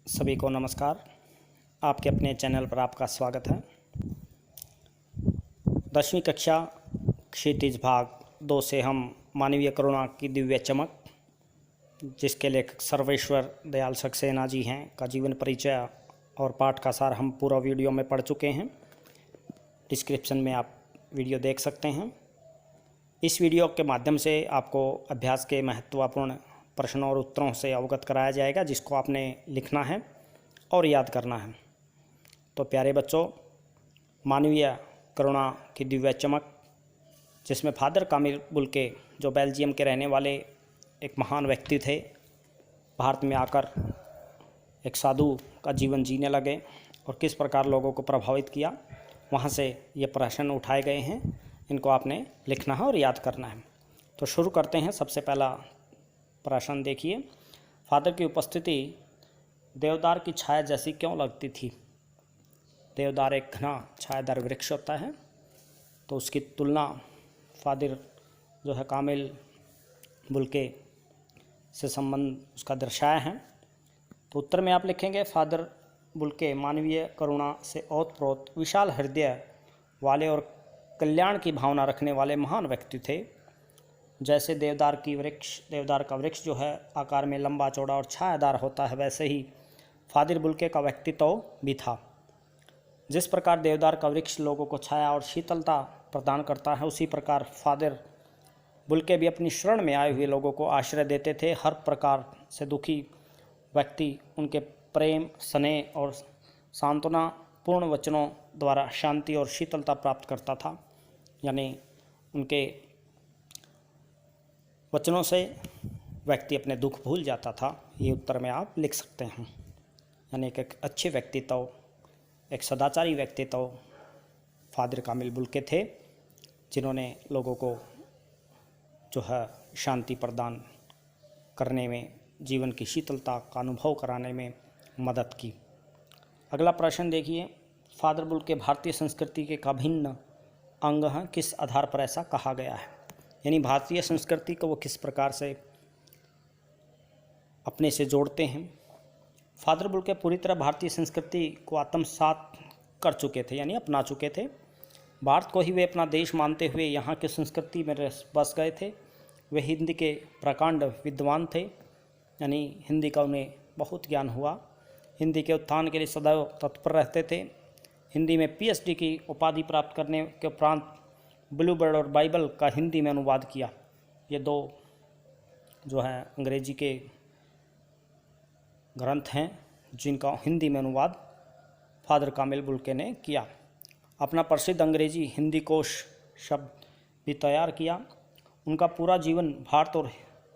सभी को नमस्कार। आपके अपने चैनल पर आपका स्वागत है। 10वीं कक्षा क्षितिज भाग 2 से हम मानवीय करुणा की दिव्य चमक, जिसके लेखक सर्वेश्वर दयाल सक्सेना जी हैं, का जीवन परिचय और पाठ का सार हम पूरा वीडियो में पढ़ चुके हैं। डिस्क्रिप्शन में आप वीडियो देख सकते हैं। इस वीडियो के माध्यम से आपको अभ्यास के महत्वपूर्ण प्रश्नों और उत्तरों से अवगत कराया जाएगा, जिसको आपने लिखना है और याद करना है। तो प्यारे बच्चों, मानवीय करुणा की दिव्य चमक, जिसमें फादर कामिल बुल्के, जो बेल्जियम के रहने वाले एक महान व्यक्ति थे, भारत में आकर एक साधु का जीवन जीने लगे और किस प्रकार लोगों को प्रभावित किया, वहाँ से ये प्रश्न उठाए गए हैं। इनको आपने लिखना है और याद करना है। तो शुरू करते हैं। सबसे पहला प्रश्न देखिए, फादर की उपस्थिति देवदार की छाया जैसी क्यों लगती थी? देवदार एक घना छायादार वृक्ष होता है, तो उसकी तुलना फादर जो है कामिल बुल्के से संबंध उसका दर्शाया है। तो उत्तर में आप लिखेंगे, फादर बुल्के मानवीय करुणा से ओतप्रोत विशाल हृदय वाले और कल्याण की भावना रखने वाले महान व्यक्ति थे। जैसे देवदार का वृक्ष जो है आकार में लंबा चौड़ा और छायादार होता है, वैसे ही फादर बुल्के का व्यक्तित्व भी था। जिस प्रकार देवदार का वृक्ष लोगों को छाया और शीतलता प्रदान करता है, उसी प्रकार फादर बुल्के भी अपनी शरण में आए हुए लोगों को आश्रय देते थे। हर प्रकार से दुखी व्यक्ति उनके प्रेम, स्नेह और सांत्वना पूर्ण वचनों द्वारा शांति और शीतलता प्राप्त करता था। यानी उनके वचनों से व्यक्ति अपने दुख भूल जाता था। ये उत्तर में आप लिख सकते हैं। यानी एक अच्छे व्यक्तित्व, एक सदाचारी व्यक्तित्व फादर कामिल बुल्के थे, जिन्होंने लोगों को जो है शांति प्रदान करने में, जीवन की शीतलता का अनुभव कराने में मदद की। अगला प्रश्न देखिए, फादर बुल्के भारतीय संस्कृति के अभिन्न अंग हैं, किस आधार पर ऐसा कहा गया है? यानी भारतीय संस्कृति को वो किस प्रकार से अपने से जोड़ते हैं। फादर बुल्के पूरी तरह भारतीय संस्कृति को आत्मसात कर चुके थे, यानी अपना चुके थे। भारत को ही वे अपना देश मानते हुए यहाँ की संस्कृति में बस गए थे। वे हिंदी के प्रकांड विद्वान थे, यानी हिंदी का उन्हें बहुत ज्ञान हुआ। हिंदी के उत्थान के लिए सदैव तत्पर रहते थे। हिंदी में पीएचडी की उपाधि प्राप्त करने के उपरांत ब्लू बर्ड और बाइबल का हिंदी में अनुवाद किया। ये दो जो है अंग्रेजी के ग्रंथ हैं, जिनका हिंदी में अनुवाद फादर कामिल बुल्के ने किया। अपना प्रसिद्ध अंग्रेजी हिंदी कोश शब्द भी तैयार किया। उनका पूरा जीवन भारत और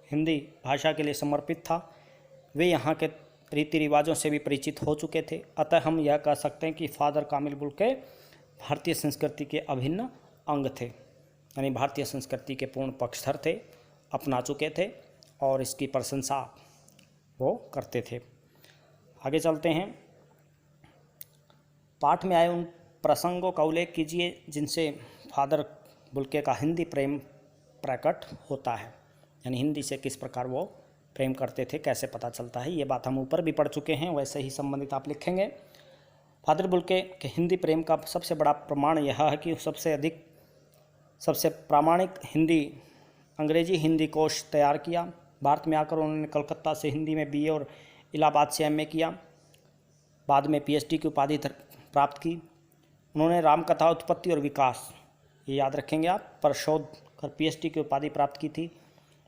हिंदी भाषा के लिए समर्पित था। वे यहाँ के रीति रिवाजों से भी परिचित हो चुके थे। अतः हम यह कह सकते हैं कि फादर कामिल बुल्के भारतीय संस्कृति के अभिन्न अंग थे, यानी भारतीय संस्कृति के पूर्ण पक्षधर थे, अपना चुके थे और इसकी प्रशंसा वो करते थे। आगे चलते हैं। पाठ में आए उन प्रसंगों का उल्लेख कीजिए जिनसे फादर बुल्के का हिंदी प्रेम प्रकट होता है। यानी हिंदी से किस प्रकार वो प्रेम करते थे, कैसे पता चलता है। ये बात हम ऊपर भी पढ़ चुके हैं, वैसे ही संबंधित आप लिखेंगे। फादर बुल्के के हिंदी प्रेम का सबसे बड़ा प्रमाण यह है कि सबसे प्रामाणिक अंग्रेजी हिंदी कोश तैयार किया। भारत में आकर उन्होंने कलकत्ता से हिंदी में बीए और इलाहाबाद से एमए किया। बाद में पीएचडी की उपाधि प्राप्त की। उन्होंने रामकथा उत्पत्ति और विकास, ये याद रखेंगे आप, पर शोध कर पीएचडी की उपाधि प्राप्त की थी।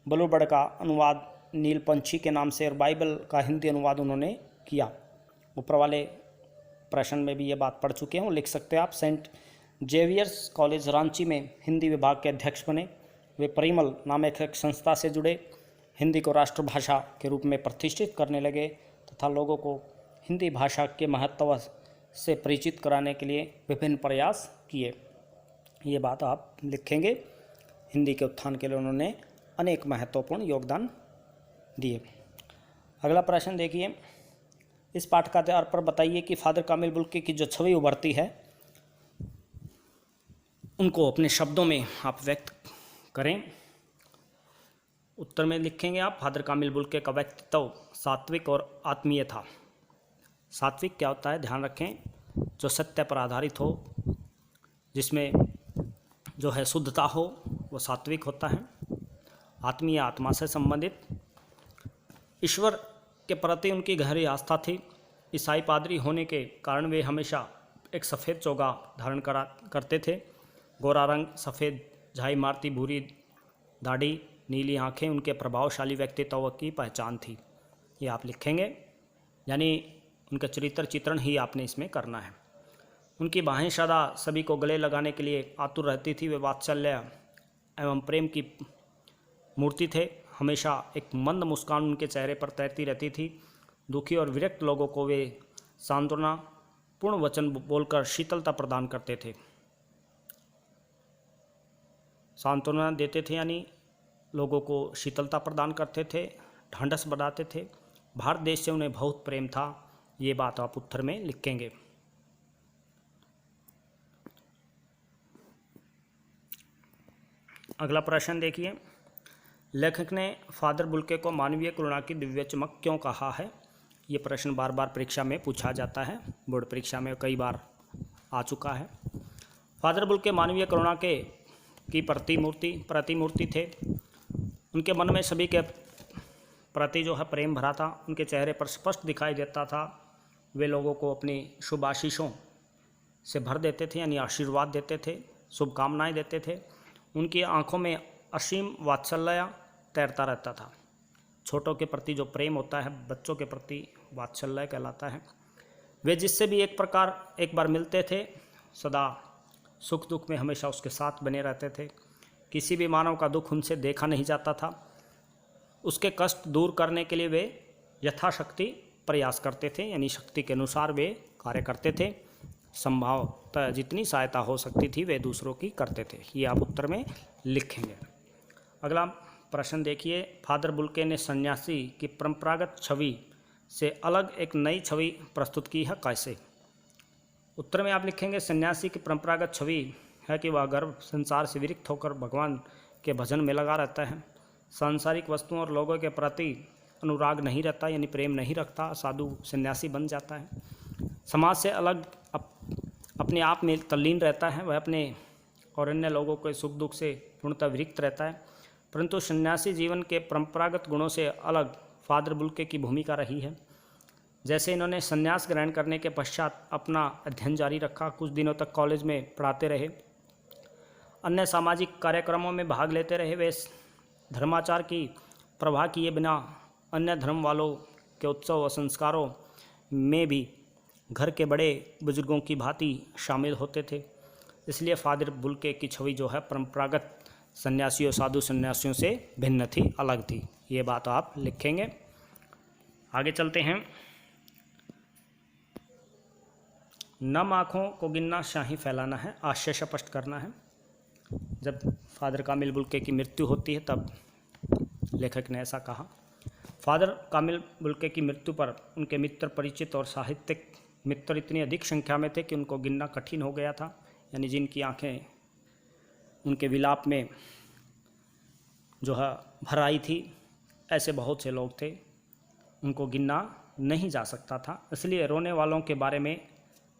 ब्लू बर्ड का अनुवाद नीलपंछी के नाम से और बाइबल का हिंदी अनुवाद उन्होंने किया। ऊपर वाले प्रश्न में भी ये बात पढ़ चुके हैं, वो लिख सकते हैं आप। सेंट जेवियर्स कॉलेज रांची में हिंदी विभाग के अध्यक्ष बने। वे परिमल नामक एक संस्था से जुड़े, हिंदी को राष्ट्रभाषा के रूप में प्रतिष्ठित करने लगे तथा लोगों को हिंदी भाषा के महत्व से परिचित कराने के लिए विभिन्न प्रयास किए। ये बात आप लिखेंगे। हिंदी के उत्थान के लिए उन्होंने अनेक महत्वपूर्ण योगदान दिए। अगला प्रश्न देखिए, इस पाठ का आधार पर बताइए कि फादर कामिल बुल्के की जो छवि उभरती है, उनको अपने शब्दों में आप व्यक्त करें। उत्तर में लिखेंगे आप, फादर कामिल बुल्के का व्यक्तित्व सात्विक और आत्मीय था। सात्विक क्या होता है, ध्यान रखें, जो सत्य पर आधारित हो, जिसमें जो है शुद्धता हो, वो सात्विक होता है। आत्मीय आत्मा से संबंधित, ईश्वर के प्रति उनकी गहरी आस्था थी। ईसाई पादरी होने के कारण वे हमेशा एक सफ़ेद चोगा धारण करते थे। गोरा रंग, सफ़ेद झाई मारती भूरी दाढ़ी, नीली आंखें उनके प्रभावशाली व्यक्तित्व की पहचान थी। ये आप लिखेंगे, यानी उनका चरित्र चित्रण ही आपने इसमें करना है। उनकी बाहें सदा सभी को गले लगाने के लिए आतुर रहती थी। वे वात्सल्य एवं प्रेम की मूर्ति थे। हमेशा एक मंद मुस्कान उनके चेहरे पर तैरती रहती थी। दुखी और विरक्त लोगों को वे सांत्वना पूर्ण वचन बोलकर शीतलता प्रदान करते थे, सांत्वना देते थे, यानी लोगों को शीतलता प्रदान करते थे, ढांढस बढ़ाते थे। भारत देश से उन्हें बहुत प्रेम था। ये बात आप उत्तर में लिखेंगे। अगला प्रश्न देखिए, लेखक ने फादर बुल्के को मानवीय करुणा की दिव्य चमक क्यों कहा है? ये प्रश्न बार बार परीक्षा में पूछा जाता है, बोर्ड परीक्षा में कई बार आ चुका है। फादर बुल्के मानवीय करुणा की प्रतिमूर्ति थे। उनके मन में सभी के प्रति जो है प्रेम भरा था। उनके चेहरे पर स्पष्ट दिखाई देता था। वे लोगों को अपनी शुभ आशीषों से भर देते थे, यानी आशीर्वाद देते थे, शुभकामनाएं देते थे। उनकी आंखों में असीम वात्सल्य तैरता रहता था। छोटों के प्रति जो प्रेम होता है, बच्चों के प्रति वात्सल्य कहलाता है। वे जिससे भी एक बार मिलते थे, सदा सुख दुख में हमेशा उसके साथ बने रहते थे। किसी भी मानव का दुख उनसे देखा नहीं जाता था। उसके कष्ट दूर करने के लिए वे यथाशक्ति प्रयास करते थे, यानी शक्ति के अनुसार वे कार्य करते थे। संभवतः जितनी सहायता हो सकती थी वे दूसरों की करते थे। ये आप उत्तर में लिखेंगे। अगला प्रश्न देखिए, फादर बुल्के ने सन्यासी की परंपरागत छवि से अलग एक नई छवि प्रस्तुत की है, कैसे? उत्तर में आप लिखेंगे, सन्यासी की परंपरागत छवि है कि वह गर्भ संसार से विरक्त होकर भगवान के भजन में लगा रहता है। सांसारिक वस्तुओं और लोगों के प्रति अनुराग नहीं रहता, यानी प्रेम नहीं रखता, साधु सन्यासी बन जाता है। समाज से अलग अपने आप में तल्लीन रहता है। वह अपने और अन्य लोगों के सुख दुख से पूर्णतः विरक्त रहता है। परंतु सन्यासी जीवन के परंपरागत गुणों से अलग फादर बुल्के की भूमिका रही है। जैसे इन्होंने संन्यास ग्रहण करने के पश्चात अपना अध्ययन जारी रखा, कुछ दिनों तक कॉलेज में पढ़ाते रहे, अन्य सामाजिक कार्यक्रमों में भाग लेते रहे। वे धर्माचार की प्रवाह किए बिना अन्य धर्म वालों के उत्सव और संस्कारों में भी घर के बड़े बुजुर्गों की भांति शामिल होते थे। इसलिए फादर बुल्के की छवि जो है परंपरागत सन्यासियों, साधु सन्यासियों से भिन्न थी, अलग थी। ये बात आप लिखेंगे। आगे चलते हैं। नम आँखों को गिनना शाही फैलाना है, आशय स्पष्ट करना है। जब फादर कामिल बुल्के की मृत्यु होती है तब लेखक ने ऐसा कहा। फादर कामिल बुल्के की मृत्यु पर उनके मित्र, परिचित और साहित्यिक मित्र इतनी अधिक संख्या में थे कि उनको गिनना कठिन हो गया था। यानी जिनकी आंखें उनके विलाप में जो है भर आई थी, ऐसे बहुत से लोग थे, उनको गिनना नहीं जा सकता था। इसलिए रोने वालों के बारे में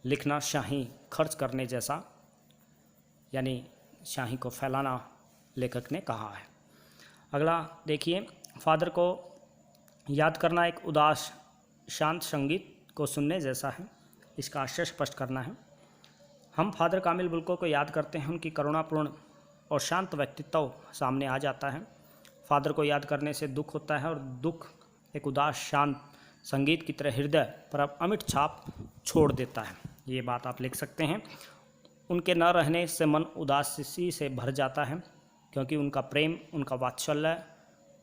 लिखना शाही खर्च करने जैसा, यानी शाही को फैलाना लेखक ने कहा है। अगला देखिए, फादर को याद करना एक उदास शांत संगीत को सुनने जैसा है। इसका आशय स्पष्ट करना है। हम फादर कामिल बुल्के को याद करते हैं, उनकी करुणापूर्ण और शांत व्यक्तित्व सामने आ जाता है। फादर को याद करने से दुख होता है और दुख एक उदास शांत संगीत की तरह हृदय पर अमिट छाप छोड़ देता है। ये बात आप लिख सकते हैं। उनके न रहने से मन उदासी से भर जाता है, क्योंकि उनका प्रेम, उनका वात्सल्य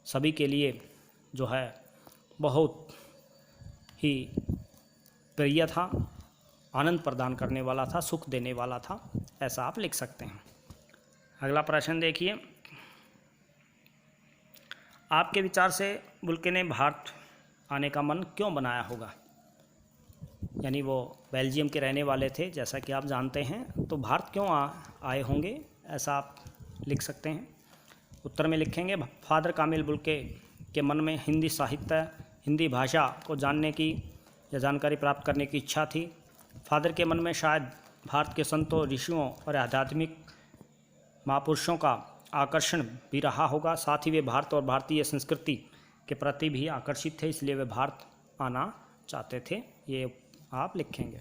सभी के लिए जो है बहुत ही प्रिय था, आनंद प्रदान करने वाला था, सुख देने वाला था, ऐसा आप लिख सकते हैं। अगला प्रश्न देखिए, आपके विचार से बुल्के ने भारत आने का मन क्यों बनाया होगा? यानी वो बेल्जियम के रहने वाले थे, जैसा कि आप जानते हैं, तो भारत क्यों आए होंगे, ऐसा आप लिख सकते हैं। उत्तर में लिखेंगे, फादर कामिल बुल्के के मन में हिंदी साहित्य, हिंदी भाषा को जानने की यह जानकारी प्राप्त करने की इच्छा थी। फादर के मन में शायद भारत के संतों, ऋषियों और आध्यात्मिक महापुरुषों का आकर्षण भी रहा होगा। साथ ही वे भारत और भारतीय संस्कृति के प्रति भी आकर्षित थे, इसलिए वे भारत आना चाहते थे। ये आप लिखेंगे।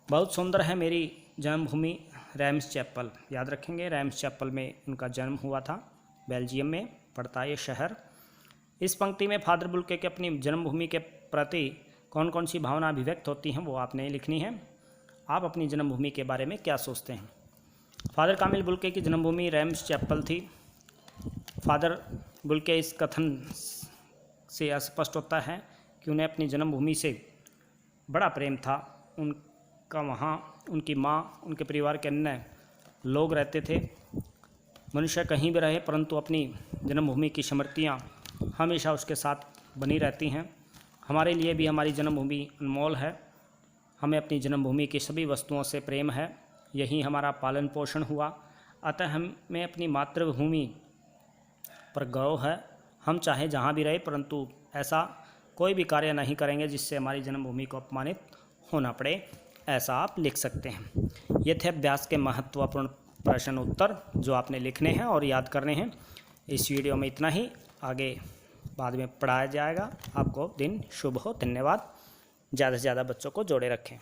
बहुत सुंदर है मेरी जन्मभूमि रैम्स चैपल। याद रखेंगे, रैम्स चैपल में उनका जन्म हुआ था, बेल्जियम में पड़ता है ये शहर। इस पंक्ति में फादर बुल्के के अपनी जन्मभूमि के प्रति कौन कौन सी भावना अभिव्यक्त होती हैं वो आपने लिखनी है। आप अपनी जन्मभूमि के बारे में क्या सोचते हैं। फादर कामिल बुल्के की जन्मभूमि रैम्स चैपल थी। फादर बुल्के इस कथन से स्पष्ट होता है कि उन्हें अपनी जन्मभूमि से बड़ा प्रेम था। उनका वहाँ उनकी माँ, उनके परिवार के अन्य लोग रहते थे। मनुष्य कहीं भी रहे परंतु अपनी जन्मभूमि की स्मृतियाँ हमेशा उसके साथ बनी रहती हैं। हमारे लिए भी हमारी जन्मभूमि अनमोल है। हमें अपनी जन्मभूमि की सभी वस्तुओं से प्रेम है, यही हमारा पालन पोषण हुआ। अतः हमें अपनी मातृभूमि पर गर्व है। हम चाहे जहाँ भी रहे परंतु ऐसा कोई भी कार्य नहीं करेंगे जिससे हमारी जन्मभूमि को अपमानित होना पड़े, ऐसा आप लिख सकते हैं। ये थे अभ्यास के महत्वपूर्ण प्रश्न उत्तर जो आपने लिखने हैं और याद करने हैं। इस वीडियो में इतना ही, आगे बाद में पढ़ाया जाएगा। आपको दिन शुभ हो। धन्यवाद। ज़्यादा से ज़्यादा बच्चों को जोड़े रखें।